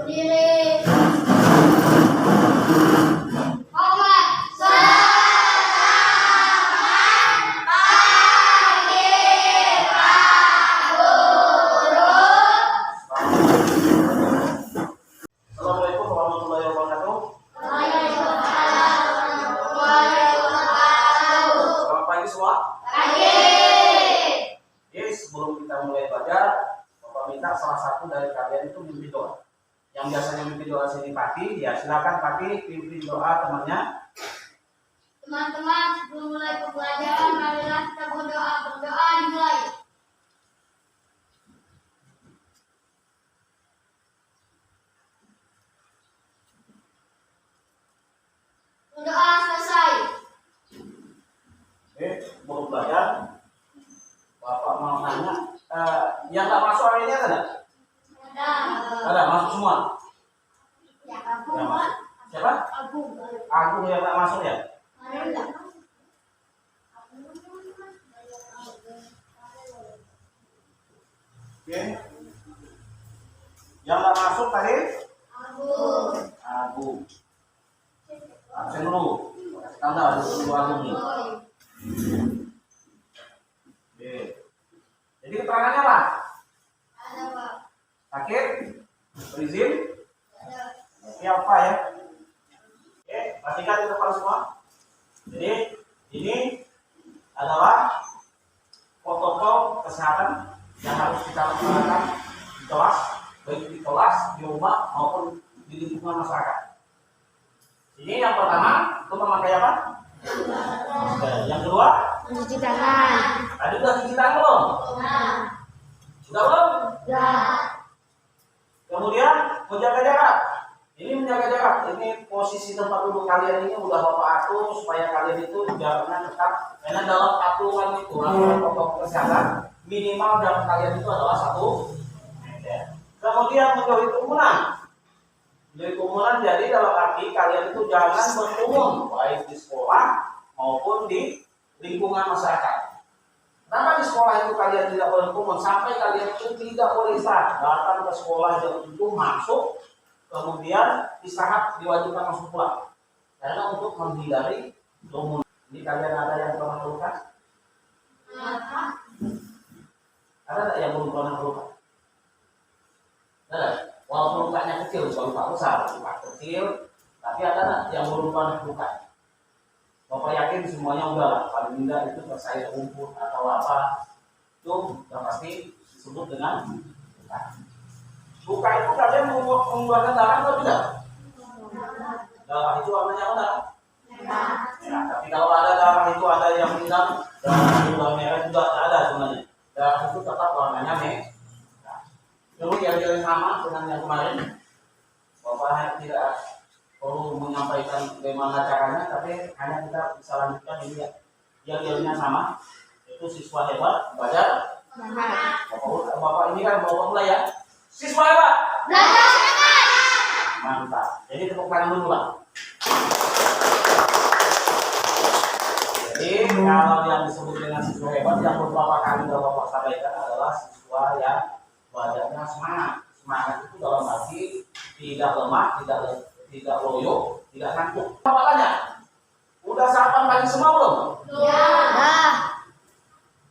Berdiri. Assalamualaikum warahmatullahi wabarakatuh. Selamat pagi semua. Oke, sebelum kita mulai belajar, Bapak minta salah satu dari kalian itu memimpin doa. Yang biasanya memimpin doa sini Pati, ya silakan Pati pimpin doa temannya. Teman-teman, sebelum mulai pembelajaran, marilah kita berdoa. Berdoa dimulai. Berdoa selesai. Oke, sebelum belajar, Bapak mau nanya, yang nggak masuk hari ini ada nggak? Ada, masuk semua. Ya, aku Ya, masuk. Siapa? Agung yang nggak masuk ya? Oke. Yang nggak masuk tadi? Agung. Absen dulu. Tanda dulu Agung nih. Oke. Jadi keterangannya apa? Ada, Pak. Sakit? Berizin? Ada. Ini apa ya? Oke, perhatikan itu depan semua. Jadi ini adalah protokol kesehatan yang harus kita laksanakan di kelas, baik di kelas, di rumah maupun di lingkungan masyarakat. Ini yang pertama, itu memakai apa? Oke, yang kedua, Mencuci tangan. tadi udah cuci tangan belum? Sudah belum? Kemudian menjaga jarak. Ini menjaga jarak. Ini posisi tempat duduk kalian ini udah Bapak atur supaya kalian itu jaraknya tetap. Karena dalam aturan itu protokol kesehatan minimal jarak kalian itu adalah 1 meter. Kemudian menjauhi kerumunan. Menjauhi kerumunan jadi dalam arti kalian itu jangan berkerumun baik di sekolah maupun di lingkungan masyarakat. Kenapa di sekolah itu kalian tidak boleh berkerumun? Sampai kalian itu tidak boleh istirahat. Datang ke sekolah itu masuk, kemudian istirahat diwajibkan langsung pulang. Karena untuk menghindari kerumunan. Ini kalian ada yang pernah terluka? Ada nggak yang belum pernah terluka? Ada. Walaupun lukanya kecil, bukan luka besar, luka kecil, tapi ada nggak yang belum pernah terluka? Bapak yakin semuanya udah lah, paling tidak itu tersayat rumput atau apa, itu yang pasti disebut dengan luka. Luka itu kalian mengeluarkan darah atau tidak? Darah itu warnanya apa? Ya, tapi kalau ada darah itu ada yang hitam, darah itu merah juga ada sebenarnya. Darah itu tetap warnanya merah. Lalu yang sama dengan yang kemarin, Bapak tidak perlu menyampaikan bagaimana caranya, tapi hanya kita bisa lanjutkan ini ya. Yang sama, itu siswa hebat belajar. Bapak ini kan bapak mulai ya. Siswa hebat. Belajar semangat. Mantap. Jadi tepuk tangan dulu lah. Jadi kalau yang disebut dengan siswa hebat yang beberapa kali Bapak sampaikan adalah siswa yang belajarnya semangat. Semangat itu dalam arti tidak lemah, tidak loyo, tidak ngantuk. Apa tanya? Udah sarapan pagi semua belum?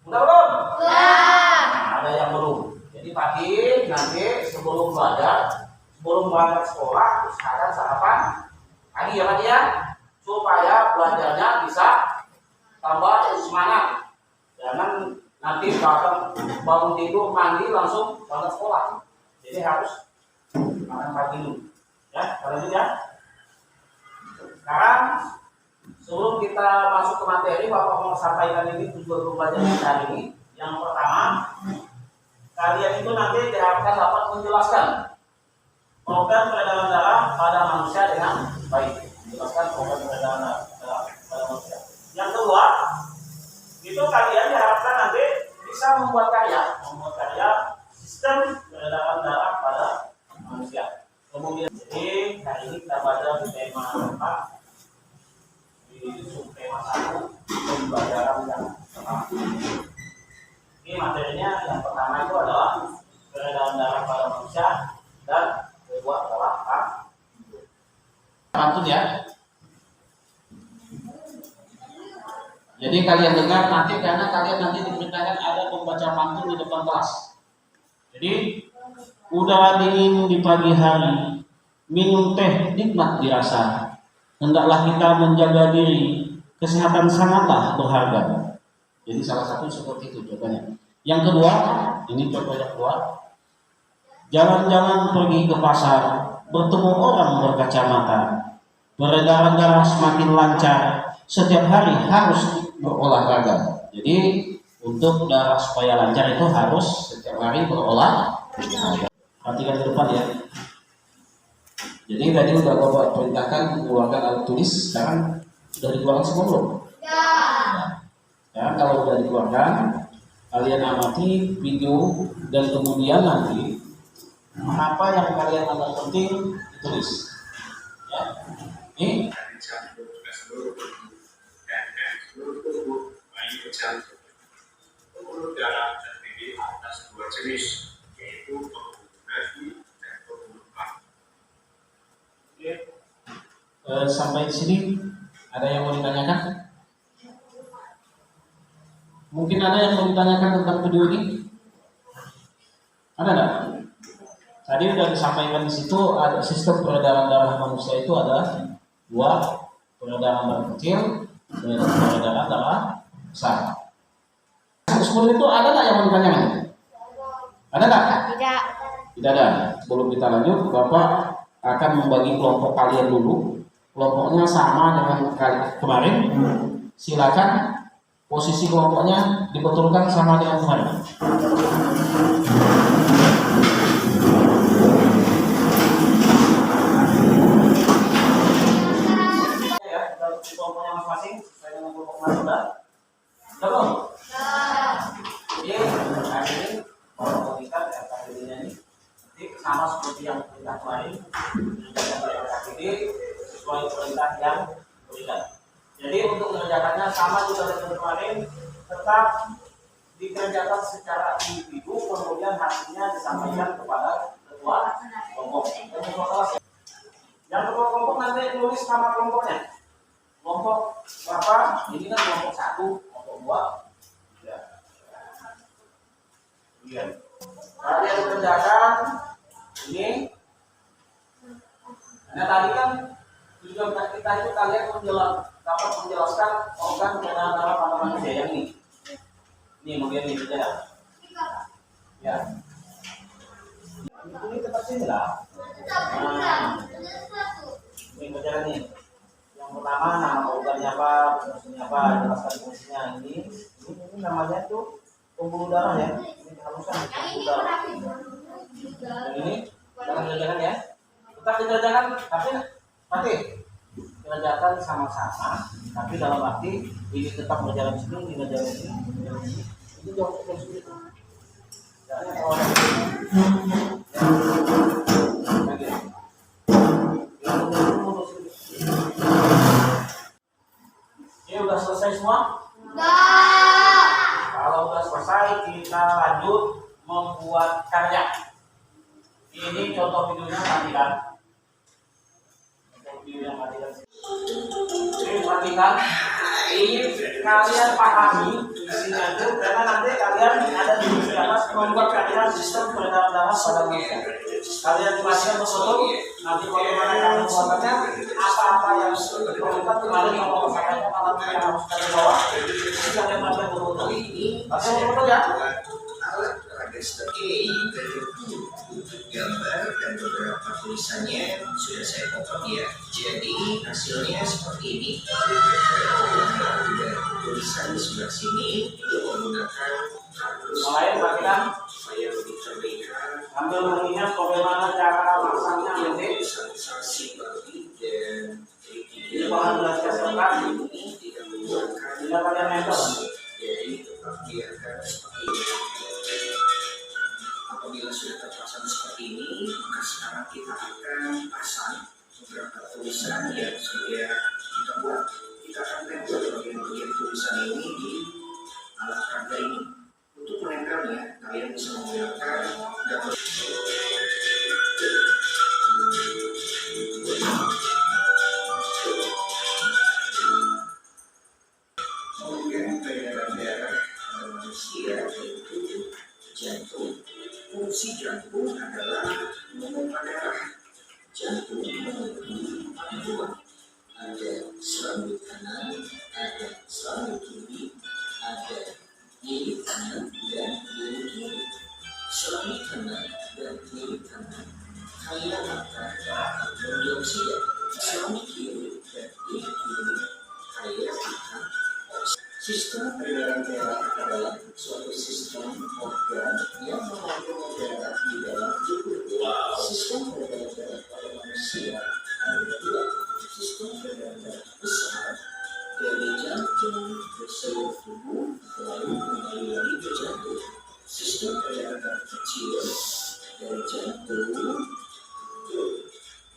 Udah belum? Nah, ada yang belum. Jadi pagi nanti sebelum berangkat sekolah, sekarang sarapan pagi ya Pak ya, supaya belajarnya bisa tambah semangat. Jangan nanti bangun tidur mandi langsung berangkat sekolah. Jadi harus makan pagi dulu. Ya, lanjut ya. Sekarang sebelum kita masuk ke materi, Bapak mau sampaikan ini tujuan pembelajaran kita hari ini. Yang pertama, kalian itu nanti diharapkan dapat menjelaskan program peredaran darah pada manusia dengan baik. Menjelaskan program peredaran darah pada manusia. Yang kedua, itu kalian diharapkan nanti bisa membuat karya sistem peredaran darah pada manusia. Kemudian jadi hari ini kita baca di tema 4 di subtema 1 pembelajaran yang pertama. Ini materinya yang pertama itu adalah peredaran darah pada manusia dan kedua adalah Jadi kalian dengar nanti, karena kalian nanti diperintahkan ada pembaca pantun di depan kelas. Jadi udara dingin di pagi hari, minum teh nikmat dirasa. Hendaklah kita menjaga diri, kesehatan sangatlah berharga. Jadi salah satu seperti itu jawabannya. Yang kedua, ini contoh yang kedua. Jangan-jangan pergi ke pasar, bertemu orang berkacamata. Peredaran darah semakin lancar, setiap hari harus berolahraga. Jadi untuk darah supaya lancar itu harus setiap hari berolahraga. Perhatikan ke depan ya. Jadi tadi udah Bapak perintahkan mengeluarkan alat tulis, sekarang sudah dikeluarkan semua belum? Ya. Ya, kalau sudah dikeluarkan, kalian amati video dan kemudian nanti apa yang kalian anggap penting ditulis. Ya, ini seluruh tubuh bayi berjantung. Pembuluh darah terdiri atas dua jenis, yaitu pembuluh nadi dan pembuluh paru. Sampai di sini ada yang mau ditanyakan? Mungkin ada yang mau ditanyakan tentang video ini? Ada nggak? Tadi sudah disampaikan di situ ada sistem peredaran darah manusia itu ada dua, peredaran darah kecil dan peredaran darah besar. Sebelum itu ada nggak yang mau ditanyakan? Ada nggak? Tidak. Tidak ada. Sebelum kita lanjut, Bapak akan membagi kelompok kalian dulu. Kelompoknya sama dengan kemarin. Silakan posisi kelompoknya dibetulkan sama dengan kemarin. Ya, kelompoknya masing-masing sesuai dengan kelompok sudah. Sudah belum? Oke, hari ini kelompok kita KPD-nya ini sama seperti yang perintah kemarin. KPD sesuai perintah yang berikan. Jadi untuk mengerjakannya sama juga dengan kemarin, tetap dikerjakan secara individu, kemudian hasilnya disampaikan kepada ketua kelompok. Yang ketua kelompok nanti tulis nama kelompoknya. Kelompok berapa? Ini kan kelompok 1, kelompok 2. Ya. Iya. Kalian kerjakan ini. Nah tadi kan tujuan kita itu kalian dapat menjelaskan organ peredaran darah pada manusia yang ini. Ini kemudian ini saja. Ya. Ini tetap sini lah. Nah, ini kerjaan ini. Yang pertama nama organnya apa, fungsinya apa, jelaskan fungsinya ini. Ini namanya tuh pembuluh darah ya. Ini dihaluskan pembuluh darah. Dan ini jangan dikerjakan ya. Tetap dikerjakan, tapi nanti kerjakan sama-sama, tapi dalam arti ini tetap berjalan sini, ini berjalan sini, ini jauh terus gitu. Jangan kalau ini udah selesai semua? Kalau udah selesai, kita lanjut membuat karya. Ini contoh videonya nanti kan. Yang perhatikan, ini kalian pahami isinya itu karena nanti kalian ada di atas membuat karya sistem peredaran darah pada manusia. Kalian dimasukkan foto, nanti bagaimana kamu membuatnya, apa-apa yang diperlukan kemarin kalau misalnya alat yang harus kalian bawa, itu kalian pakai foto. Pakai foto ya. Gambar dan beberapa tulisannya sudah saya potong ya. Jadi hasilnya seperti ini. Tulisan di sebelah sini itu menggunakan Mulai perhatikan, supaya lebih terlihat ambil mengingat bagaimana cara masangnya nanti. sensasi bagi dan Ini bahan belajar serta ini tidak menggunakan tidak kalian nempel. jadi tetap biarkan seperti ini. Apabila sudah terpasang seperti ini, maka sekarang kita akan pasang beberapa tulisan yang sudah kita buat. Kita akan tempel bagian-bagian tulisan ini di alat peraga ini. Untuk menempelnya, kalian bisa menggunakan gambar. Kemudian jantung adalah memompa darah. Jantung memiliki 4 buah. Ada serambi kanan, ada serambi kiri, ada gigi kanan dan gigi kiri. Serambi kanan dan gigi kanan kaya akan karbon dioksida. Serambi kiri dan gigi kiri kaya akan oksigen. Sistem peredaran darah adalah suatu sistem organ yang mengandung darah di dalam tubuh. Sistem peredaran darah pada manusia ada 2. Sistem peredaran darah besar dari jantung ke seluruh tubuh lalu kembali lagi ke jantung. Sistem peredaran darah kecil dari jantung ke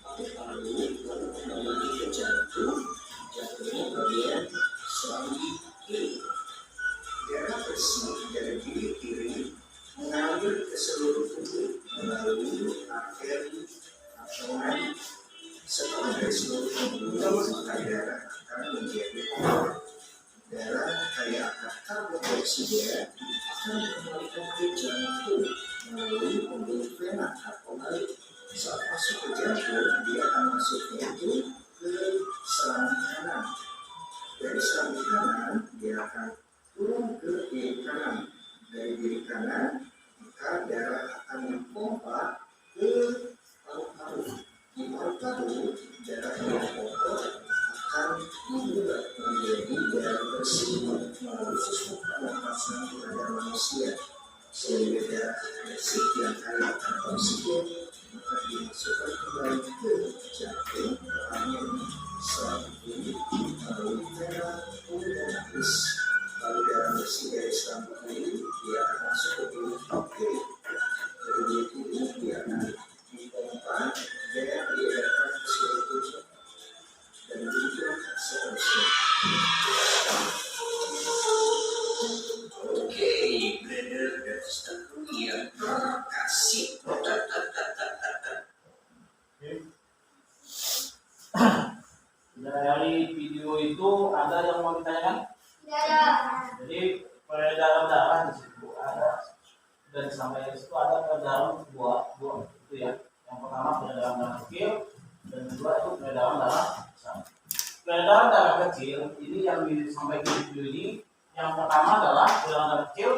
paru-paru lalu kembali lagi ke jantung. Jantungnya bagian serambi kiri. Darah bersih dari gigi kiri mengalir ke seluruh tubuh melalui arteri atau nadi. Setelah dari seluruh tubuh, maka darah akan menjadi obat. Darah kaya akan karbon dioksida akan dikembalikan ke jantung melalui pembuluh vena atau balik. Saat masuk ke jantung, dia akan masuknya itu ke serambi kanan. Dari serambi kanan, dia akan turun ke kiri kanan. Dari kiri kanan, maka darah akan dipompa ke paru-paru. Di paru-paru, darah yang dipompa akan diubah menjadi darah bersih melalui sistem pernapasan pada manusia. Sehingga darah bersih yang kaya akan oksigen maka dimasukkan kembali ke jantung hanya serambi melalui vena pulmonalis. Lalu darah bersih dari serambi kiri dia akan masuk ke bulu kiri. Dari bulu kiri dia akan dipompa dan diedarkan ke seluruh tubuh. Dan begitu seterusnya. Oke, brother dan sisterku yang terkasih. Dari video itu ada yang mau ditanyakan? Tidak ada. Jadi peredaran darah di situ ada dan sampai di situ ada peredaran dua itu ya. Yang pertama peredaran darah kecil dan kedua itu peredaran darah besar. Peredaran darah kecil ini yang disampaikan di video ini. Yang pertama adalah peredaran darah kecil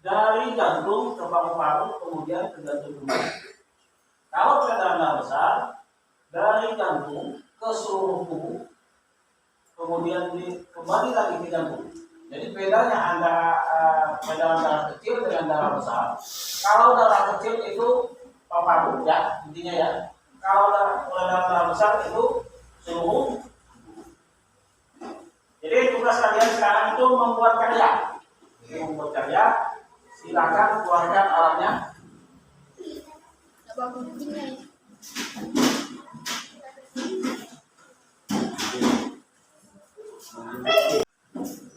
dari jantung ke paru-paru kemudian ke jantung kembali. Kalau peredaran darah besar dari jantung ke seluruh tubuh kemudian kembali lagi ke jantung. Jadi bedanya antara peredaran darah kecil dengan darah besar. Kalau darah kecil itu paru ya intinya ya. Kalau peredaran darah besar itu seluruh. Jadi tugas kalian sekarang itu membuat karya. Membuat karya. Silakan keluarkan alatnya.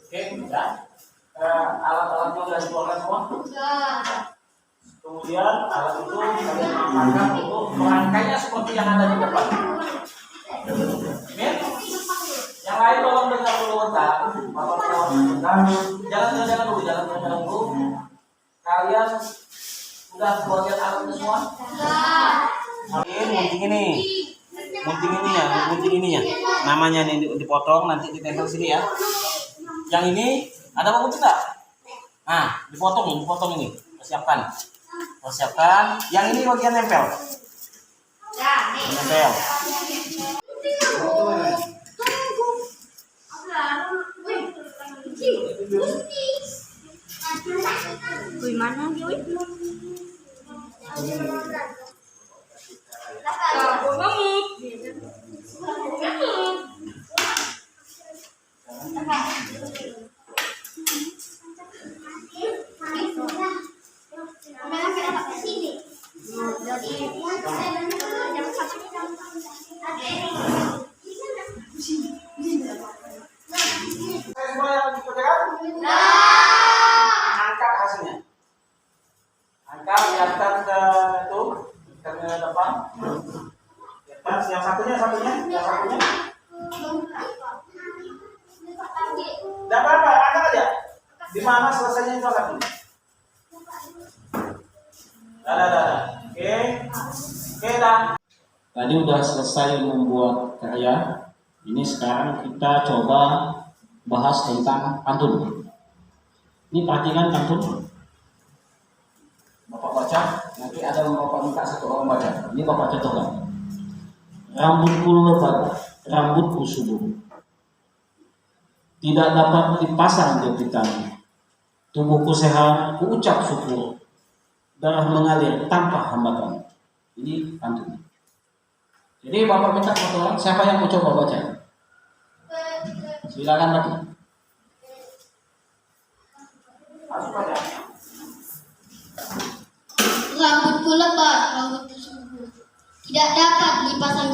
Oke, ya. Alat-alatnya sudah dikeluarkan semua. Kemudian alat itu kalian amankan untuk merangkainya seperti yang ada di depan. Amin. Yang lain tolong dengar dulu bentar. Jangan dulu. Kalian sudah keluarkan alatnya semua? Gunting ini ya. Namanya nih dipotong nanti ditempel sini ya. Yang ini ada apa gunting enggak? Nah, dipotong ini. Persiapkan. Yang ini bagian nempel. Nempel. Wih, mana dia? Semua yang dikerjakan? Angkat hasilnya. Diangkat ke itu, ke depan. Yang satunya. Tidak apa-apa, angkat aja. Di mana selesainya itu angkat. Oke. Oke, dah. Tadi udah selesai membuat karya. Ini sekarang kita coba bahas tentang pantun. Ini perhatikan pantun. Bapak baca, nanti ada yang Bapak minta satu orang baca. Ini Bapak contohkan. Rambutku lebat, rambutku subur. Tidak dapat dipasang jepitan. Tubuhku sehat, ku ucap syukur. Darah mengalir tanpa hambatan. Ini pantun. Jadi Bapak minta satu orang, siapa yang mau coba baca? Silakan lagi. Masuk baca. Rambutku lebat, rambutku subur. Tidak dapat dipasang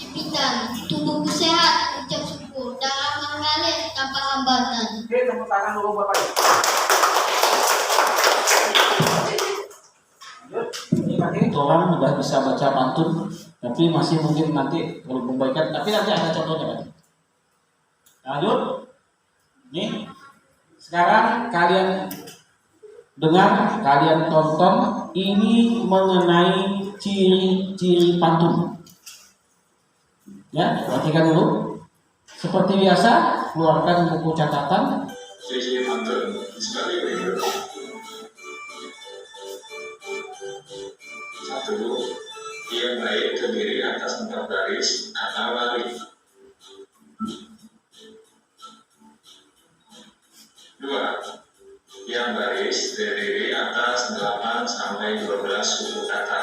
jepitan. Tubuhku sehat, ucap syukur. Darah mengalir tanpa hambatan. Oke, tepuk tangan dulu Bapak. Ini nanti orang udah bisa baca pantun, tapi masih mungkin nanti perlu perbaikan. Tapi nanti ada contohnya kan. Lanjut. Nih, sekarang kalian dengar, kalian tonton. Ini mengenai ciri-ciri pantun. Ya, perhatikan dulu. Seperti biasa, keluarkan buku catatan. Ciri-ciri pantun sebagai berikut. 1. Yang baik terdiri atas 4 baris atau lari. 2. Yang baris terdiri atas 8 sampai 12 suku kata.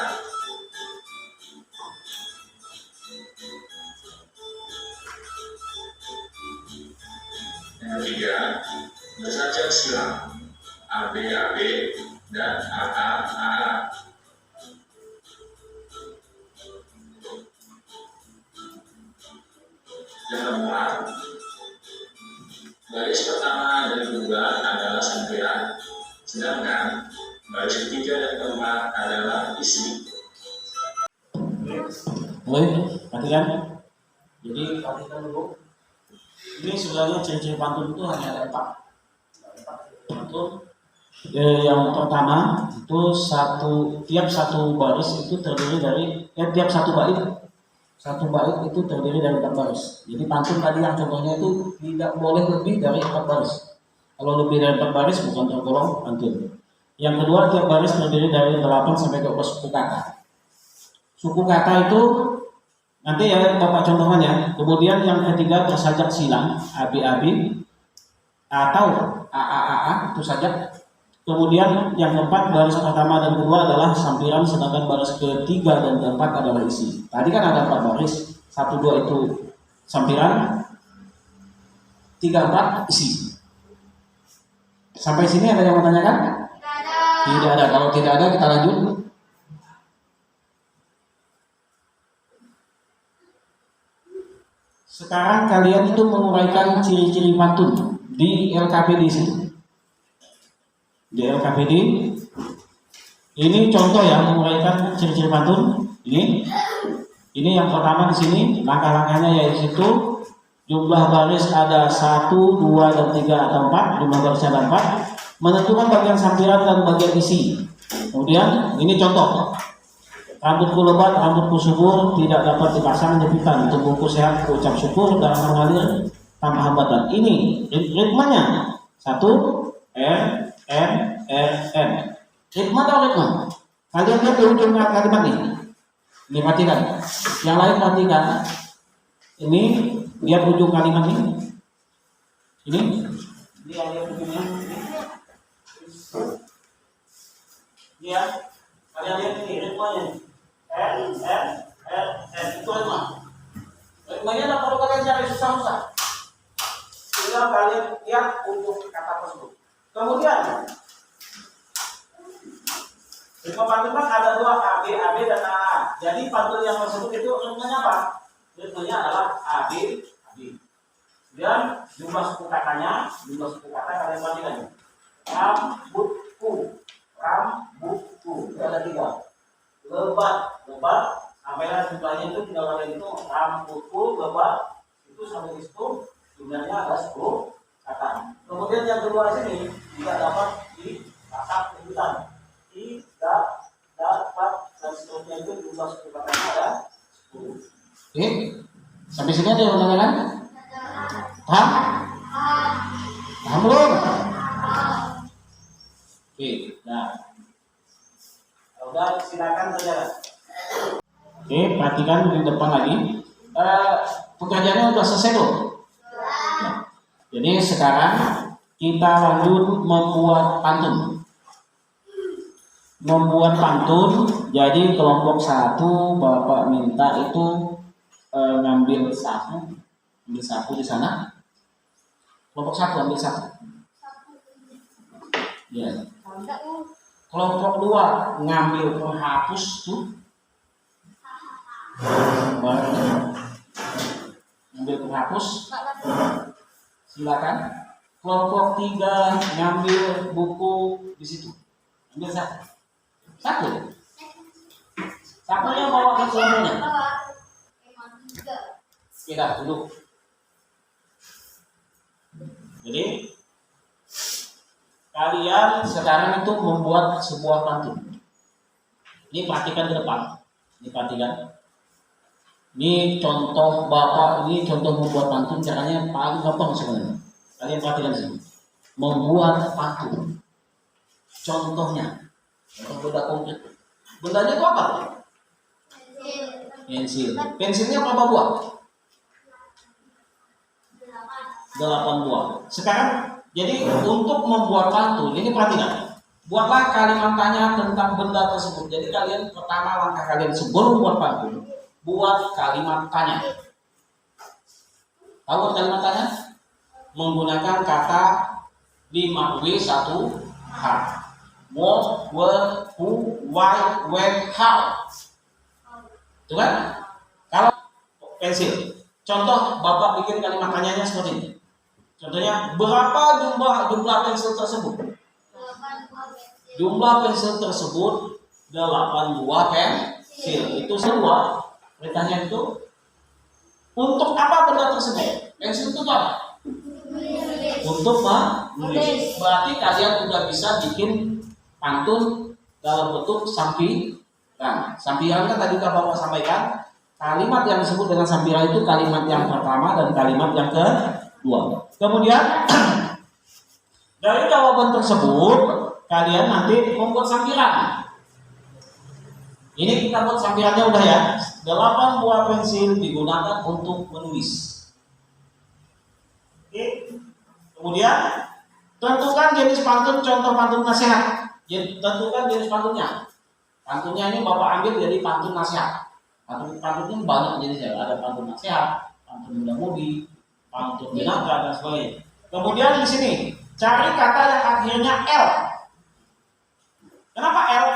3. Bersajak silang AB, dan AA. Yang keempat, baris pertama dan kedua adalah sampiran, sedangkan baris ketiga dan keempat adalah isi. Boleh, perhatikan. Jadi perhatikan dulu. Ini sebenarnya ciri-ciri pantun itu hanya ada 4. Pantun. Yang pertama itu tiap satu baris itu terdiri dari tiap satu bait. Satu bait itu terdiri dari 4 baris. Jadi pantun tadi yang contohnya itu tidak boleh lebih dari 4 baris. Kalau lebih dari 4 baris bukan tergolong pantun. Yang kedua, tiap baris terdiri dari 8 sampai 12 suku kata. Suku kata itu nanti ya Bapak contohkan ya. Kemudian yang ketiga bersajak silang, abi-abi atau aa itu sajak. Kemudian yang keempat, baris pertama dan kedua adalah sampiran, sedangkan baris ketiga dan keempat adalah isi. Tadi kan ada 4 baris, 1, 2 itu sampiran, 3, 4 isi. Sampai sini ada yang mau tanyakan? Tidak ada. Kalau tidak ada kita lanjut. Sekarang kalian itu menguraikan ciri-ciri pantun di LKPD situ. Di LKPD ini contoh ya, menguraikan ciri-ciri pantun. Ini yang pertama di sini, langkah-langkahnya yaitu jumlah baris ada 1, 2, dan 3 atau 4, jumlah baris ada 4. Menentukan bagian sampiran dan bagian isi. Kemudian ini contoh. Rambutku lebat, rambutku subur, tidak dapat dipasang jepitan. Tubuhku sehat, ucap syukur, dan mengalir tanpa hambatan. Ini ritmenya 1 R N R N. Ritma atau ritma? Kalian lihat di ujung kalimat ini. Ini perhatikan. Yang lain perhatikan. Ini lihat ujung kalimat ini. Ini yang lihat ujungnya. Ini ya. Kalian lihat ini ritmanya. N N R N itu ritma. Ritmanya tidak perlu kalian cari susah-susah. Tinggal kalian lihat ujung kata tersebut. Kemudian ritme pantun kan ada 2, AB dan AA. Jadi pantun yang tersebut itu ritmenya apa? Ritmenya adalah AB. Dan jumlah suku katanya, kalian perhatikan. Rambutku, itu ada 3. Lebat, sampailah jumlahnya itu tinggal kalian itu rambutku lebat, itu sampai di situ jumlahnya ada 10 kata. Kemudian yang kedua sini tidak dapat dipasang jepitan. maksudnya itu jumlah suku katanya ada 10. Oke, sampai sini ada yang mau tanyakan? Paham? Paham belum? Oke, nah. Udah silakan saja. Oke, perhatikan di depan lagi. Pekerjaannya udah selesai belum? Ya. Jadi sekarang kita lanjut membuat pantun. Membuat pantun. Jadi kelompok 1 Bapak minta itu ngambil sapu di sana. Kelompok 1 ambil sapu. Ya. Kelompok 2 ngambil penghapus tuh. Ngambil penghapus. Silakan. Kelompok 3 ngambil buku di situ. Ambil satu. Satu. Sapunya bawa ke kelompoknya. Kita duduk. Jadi kalian sekarang itu membuat sebuah pantun. Ini perhatikan ke depan. Ini perhatikan. Ini contoh Bapak, ini contoh membuat pantun, caranya paling gampang sebenarnya. Kalian perhatikan sini. Membuat pantun. Contohnya, benda konkret. Bendanya itu apa? Pensil. Pensilnya berapa buah? 8 buah. Sekarang, jadi untuk membuat pantun, ini perhatikan. Buatlah kalimat tanya tentang benda tersebut. Jadi kalian pertama langkah kalian sebelum buat pantun, buat kalimat tanya. Tahu kalimat tanya? Menggunakan kata 5W 1H. What, where, who, why, when, how. Itu kan? Kalau pensil. Contoh Bapak bikin kalimat tanyanya seperti ini. Contohnya, berapa jumlah pensil tersebut? Jumlah pensil tersebut 8 buah pensil. Itu semua. Pertanyaan itu untuk apa benda tersebut? Pensil itu apa? Untuk menulis. Berarti kalian sudah bisa bikin pantun dalam bentuk sampiran. Sampiran kan tadi Bapak sampaikan, kalimat yang disebut dengan sampiran itu kalimat yang pertama dan kalimat yang kedua. Kemudian dari jawaban tersebut kalian nanti membuat sampiran. Ini kita buat sampirannya udah ya. 8 buah pensil digunakan untuk menulis. Oke. Kemudian tentukan jenis pantun, contoh pantun nasihat. Tentukan jenis pantunnya. Pantunnya ini Bapak ambil dari pantun nasihat. Pantunnya banyak jenisnya. Ada pantun nasihat, pantun muda-mudi, pantun binatang dan sebagainya. Kemudian di sini cari kata yang akhirnya L. Kenapa L?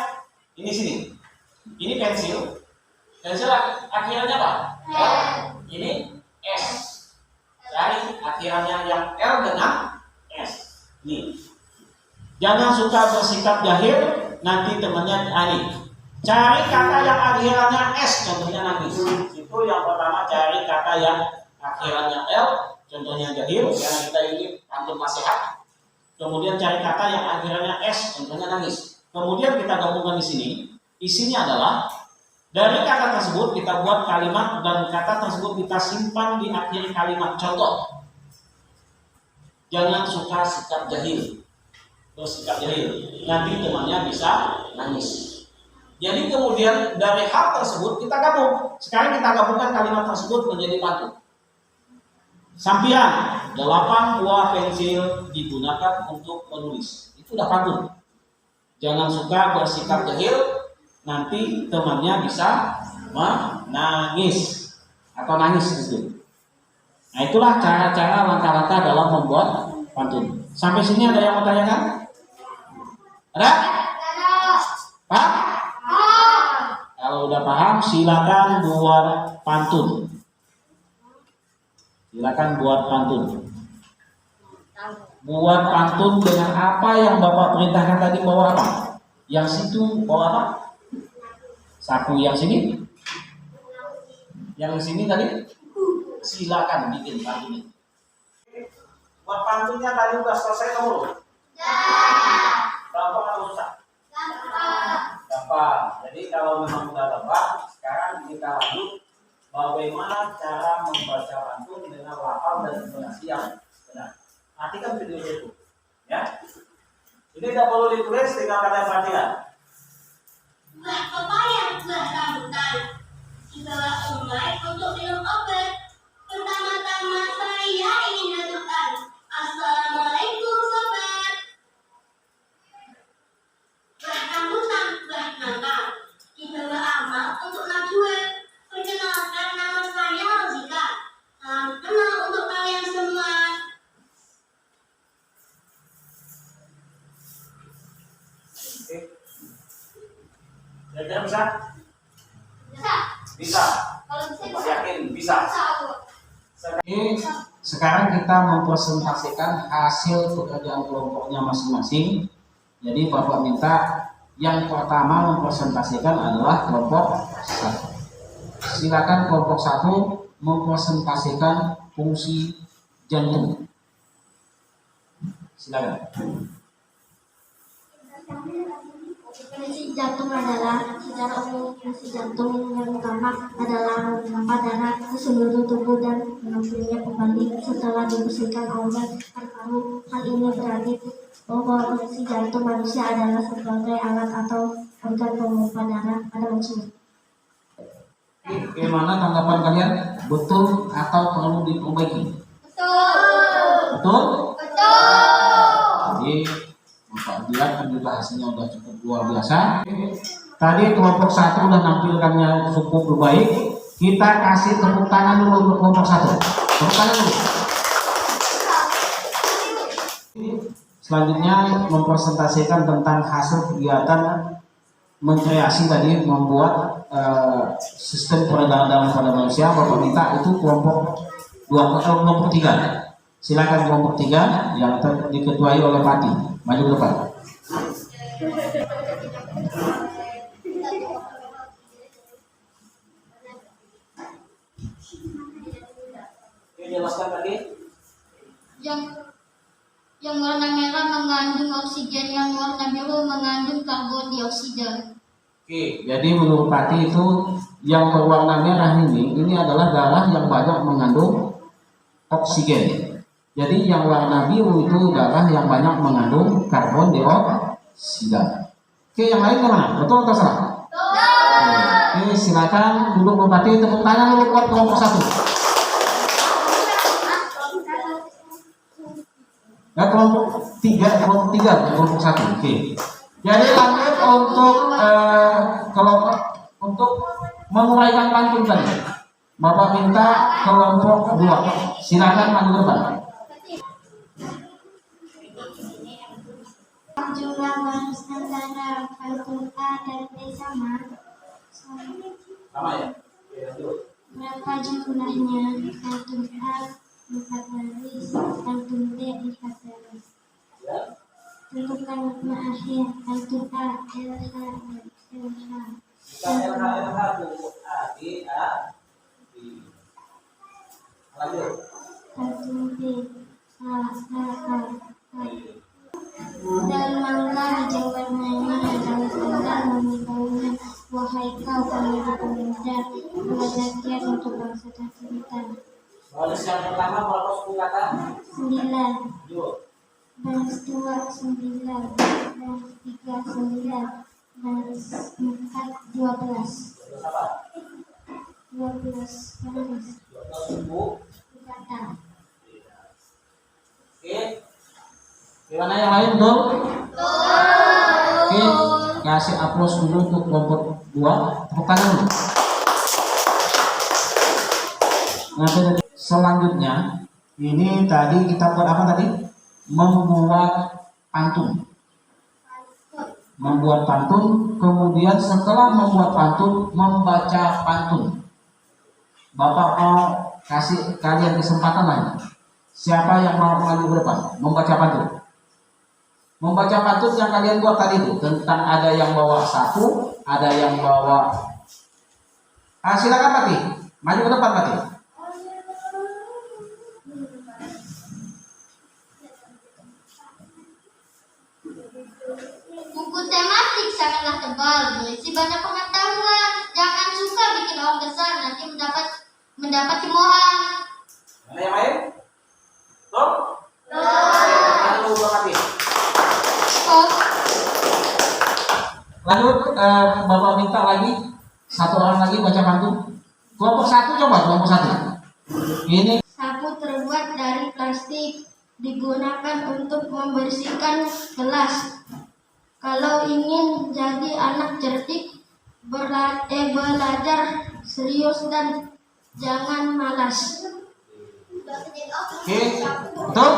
Ini sini. Ini pensil. Pensil akhirnya apa? L. Ini S. Cari akhirnya yang L dengan S. Ini. Jangan suka bersikap jahil, nanti temannya ani. Cari kata yang akhirnya S, contohnya nangis. Itu yang pertama, cari kata yang akhirnya L, contohnya jahil, karena kita ini pantun nasihat. Kemudian cari kata yang akhirnya S, contohnya nangis. Kemudian kita gabungkan di sini. Isinya adalah dari kata tersebut kita buat kalimat dan kata tersebut kita simpan di akhir kalimat. Contoh, jangan suka sikap jahil. Bersikap jahil, nanti temannya bisa nangis. Jadi kemudian dari hal tersebut kita gabung. Sekarang kita gabungkan kalimat tersebut menjadi pantun. Sampiran, 8 buah pensil digunakan untuk menulis. Itu udah pantun. Jangan suka bersikap jahil, nanti temannya bisa menangis atau nangis gitu. Nah itulah cara-cara langkah-langkah dalam membuat pantun. Sampai sini ada yang mau tanyakan? Ada? Pak? Kalau udah paham, silakan buat pantun. Silakan buat pantun. Buat pantun dengan apa yang Bapak perintahkan tadi, bawa apa? Yang situ bawa apa? Sapu yang sini? Yang sini tadi? Silakan bikin pantunnya. Buat pantunnya tadi udah selesai kamu? Ya. Gampang atau susah? Gampang. gampang. Jadi kalau memang udah gampang, sekarang kita lanjut bagaimana cara membaca pantun dengan lafal dan intonasi yang benar. Perhatikan video itu, ya. Ini tidak perlu ditulis, tinggal kalian perhatikan. Buah pepaya, buah rambutan. Dibawa Umay untuk minum obat. Pertama-tama saya ingin menentukan. Assalamualaikum sobat. Buah rambutan, buah nangka. Dibawa Amal untuk Najwa. Perkenalkan nama saya Rozika. Salam kenal untuk kalian semua. Oke. Kira-kira bisa? Bisa? Bisa. Kalau bisa bisa. Yakin bisa. Bisa aku. Oke, sekarang kita mempresentasikan hasil pekerjaan kelompoknya masing-masing. Jadi Bapak minta yang pertama mempresentasikan adalah kelompok 1. Silakan kelompok 1 mempresentasikan fungsi jantung. Silakan. Fungsi jantung adalah secara umum fungsi jantung yang utama adalah memompa darah ke seluruh tubuh dan mengambilnya kembali setelah dibersihkan oleh paru-paru. Hal ini berarti bahwa fungsi jantung manusia adalah sebagai alat atau organ pemompa darah pada manusia. Bagaimana tanggapan kalian? Betul atau perlu diperbaiki? Betul. Betul? Betul. Jadi Bapak lihat penjelasannya sudah cukup luar biasa. Tadi kelompok 1 sudah nampilkannya cukup baik. Kita kasih tepuk tangan dulu untuk kelompok 1. Tepuk tangan dulu. Selanjutnya mempresentasikan tentang hasil kegiatan mengkreasi tadi membuat sistem peredaran darah pada manusia. Bapak minta itu kelompok 3. Silakan kelompok 3 yang diketuai oleh Pati. Maju ke depan. Oke, jelaskan tadi. Yang warna merah mengandung oksigen, yang warna biru mengandung karbon dioksida. Oke, jadi menurut Pati itu yang berwarna merah ini adalah darah yang banyak mengandung oksigen. Jadi yang warna biru itu darah yang banyak mengandung karbon dioksida. Oke, yang lain kemana? Betul atau salah? Oke, silakan duduk Bupati, tepuk tangan dulu buat kelompok 1. Nah, kelompok 3, kelompok 1. Oke. Jadi lanjut untuk menguraikan pantun tadi. Bapak minta kelompok 2. Silakan maju ke depan. Jumlah baris antara pantun A dan B sama. Sama ya? Oke, lanjut. Berapa jumlahnya? Pantun A 4 baris, pantun B 4 baris. Ya. Tentukan makna akhir. Pantun A LH LH. Bukan LH untuk A, D, A, D. Lanjut. Pantun B A A. Dan mangga hijau warnanya dan tanggal memibaunya. Wahai kau pemuda pemuda, belajar untuk bangsa tercinta. Baris yang pertama berapa 10 kata? 9. Lanjut. Baris 2 9, baris 3 9, baris 4 12. Terus apa? 12 baris 12 suku. kata. Oke. Gimana yang lain, betul? Oke, kasih aplaus dulu untuk kelompok 2. Tepuk tangan dulu. Nah, selanjutnya ini tadi kita buat apa tadi? Membuat pantun. Membuat pantun, kemudian setelah membuat pantun, membaca pantun. Bapak mau kasih kalian kesempatan lagi. Siapa yang mau maju ke depan membaca pantun? Membaca pantun yang kalian buat tadi itu tentang ada yang bawa sapu, ada yang bawa. Silakan Pati, maju ke depan Pati. Buku Buku tematik sangatlah tebal, berisi banyak pengetahuan. Jangan suka bikin orang kesal, nanti mendapat cemoohan. Mana yang lain? Tuh? Jangan lupa mati. Oh, Lanjut, Bapak minta lagi satu orang lagi baca pantun. Kelompok 1 coba, kelompok 1. Ini sapu terbuat dari plastik, digunakan untuk membersihkan kelas. Kalau ingin jadi anak cerdik, belajar serius dan jangan malas. oke, betul?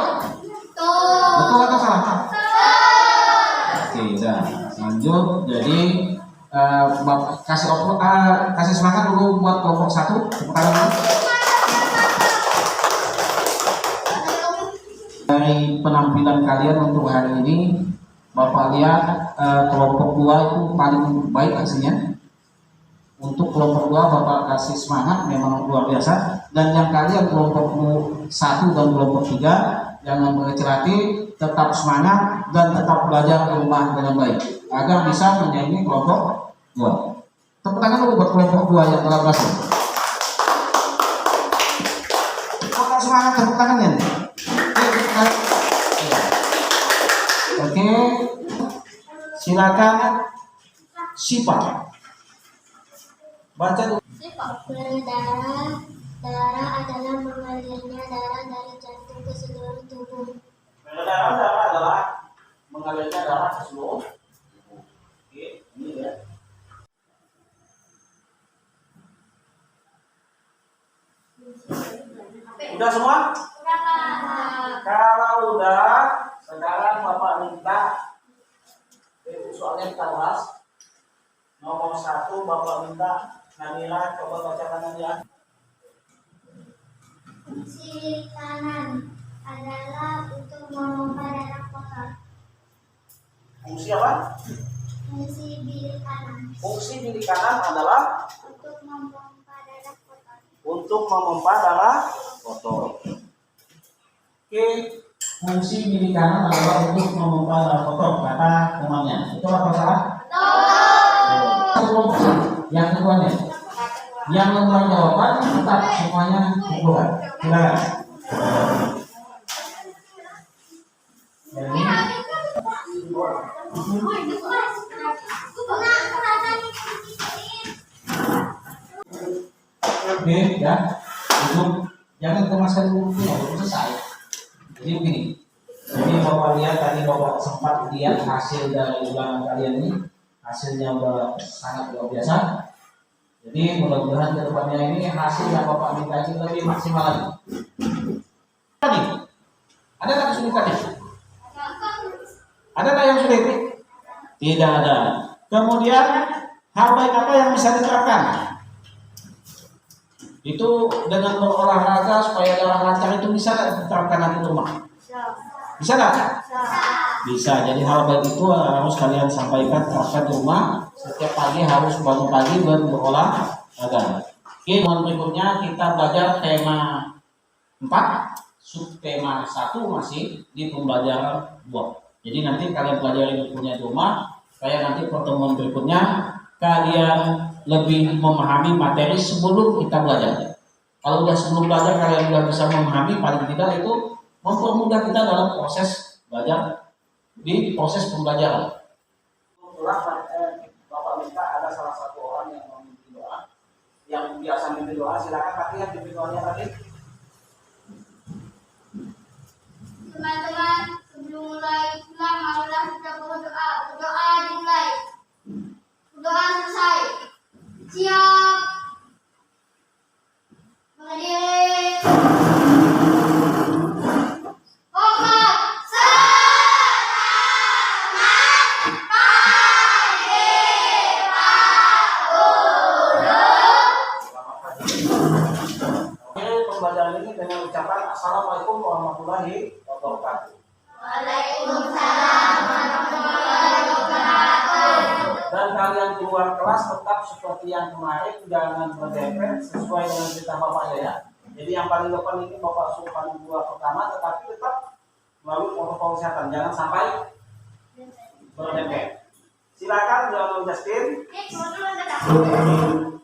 Betul atau salah? Oke, udah lanjut. Jadi Bapak kasih semangat dulu buat kelompok 1. Tepuk tangan dulu. Dari penampilan kalian untuk hari ini, Bapak lihat kelompok 2 itu paling baik hasilnya. Untuk kelompok 2 Bapak kasih semangat memang luar biasa. Dan yang kalian kelompok 1 dan kelompok 3 jangan mengecil hati, tetap semangat dan tetap belajar di rumah dengan baik agar bisa menyaingi kelompok 2. Tepuk tangan dulu buat kelompok 2 yang telah berhasil. Tetap semangat, tepuk tangannya. Oke, silakan Sipa. Baca dulu. Berdarah, darah adalah mengalirnya darah dari jantung ke seluruh tubuh. Darah adalah mengalirnya darah ke seluruh tubuh. Oke, ini ya. Udah semua? Kalau udah, sekarang Bapak minta soalnya kita bahas. Nomor 1 Bapak minta Nabila coba bacakan aja. Fungsi kanan adalah untuk memompa darah kotor. Fungsi apa? Fungsi bilik kanan Fungsi bilik kanan adalah untuk memompa darah kotor. untuk memompa darah kotor. Oke, fungsi bilik kanan adalah untuk memompa darah kotor kata temannya. Itu apa salah? Yang keduanya, yang membuat jawaban tetap semuanya keluar. Silakan. Jadi, oke, ya. Untuk jangan kemasan dulu ya, belum selesai. Jadi begini. Jadi Bapak lihat tadi Bapak sempat lihat hasil dari ulangan kalian ini, hasilnya sangat luar biasa. Jadi mudah-mudahan ke depannya ini hasil yang Bapak minta ini lebih maksimal lagi. Tadi ada tak kesulitannya? Ada tak yang sulit? Tidak ada. Kemudian hal baik apa yang bisa diterapkan? Itu dengan berolahraga supaya darah lancar itu bisa diterapkan nanti di rumah. Bisa tak? Bisa. Jadi hal baik itu harus kalian sampaikan terapkan di rumah. Setiap pagi harus bangun pagi dan berolahraga. Oke, mohon berikutnya kita belajar tema 4, subtema 1 masih di pembelajaran 2. Jadi nanti kalian pelajari bukunya di rumah supaya nanti pertemuan berikutnya kalian lebih memahami materi sebelum kita belajar. Kalau udah sebelum belajar kalian sudah bisa memahami, paling tidak itu mempermudah kita dalam proses belajar di proses pembelajaran. Bapak minta ada salah satu orang yang memimpin doa, yang biasa memimpin doa, silakan latihan pimpin doanya tadi. Teman-teman, sebelum mulai pulang, marilah kita berdoa. Berdoa dimulai. Berdoa selesai. Siap. Berdiri. Hormat. Selamat pagi, Pak Guru. Oke, pembelajaran ini dengan ucapan Assalamualaikum warahmatullahi wabarakatuh. Waalaikumsalam warahmatullahi wabarakatuh. Dan kalian keluar kelas tetap seperti yang kemarin, jangan berdempet sesuai dengan cerita Bapak ya. Jadi yang paling depan ini Bapak suruh paling 2 pertama, tetapi tetap melalui protokol kesehatan, jangan sampai berdempet. Silakan jawab Justin. Ini cuma ada